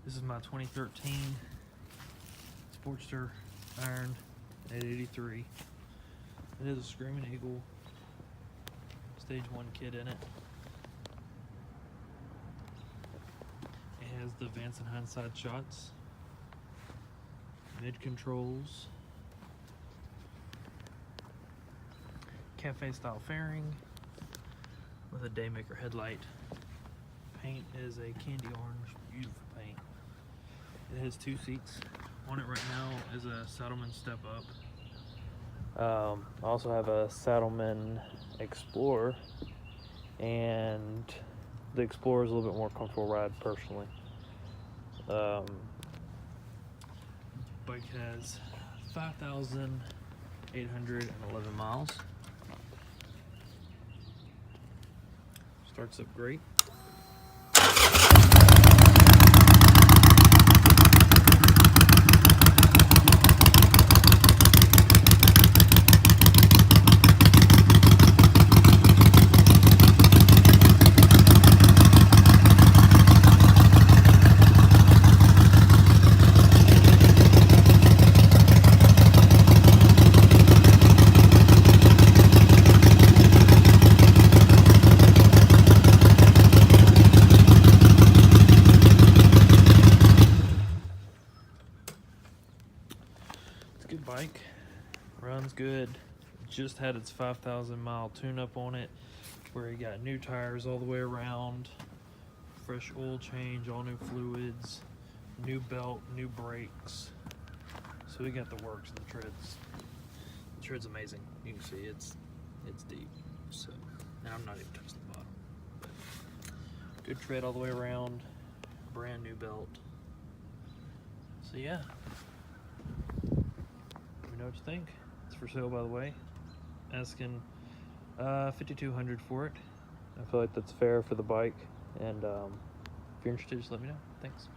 This is my 2013 Sportster Iron 883. It is a Screaming Eagle Stage 1 kit in it. It has the Vance and Hines side shots, mid controls, cafe style fairing with a Daymaker headlight. Paint is a candy orange, beautiful paint. It has 2 seats. On it right now is a Saddlemen Step Up. I also have a Saddlemen Explorer, and the Explorer is a little bit more comfortable ride personally. Bike has 5,811 miles. Starts up great. It's a good bike, runs good. Just had its 5,000 mile tune-up on it, where you got new tires all the way around, fresh oil change, all new fluids, new belt, new brakes. So we got the works and the treads. The tread's amazing. You can see it's deep. So now I'm not even touching the bottom. But good tread all the way around, brand new belt. So yeah. Let me know what you think. It's for sale, by the way. Asking $5,200 for it. I feel like that's fair for the bike. And if you're interested, just let me know. Thanks.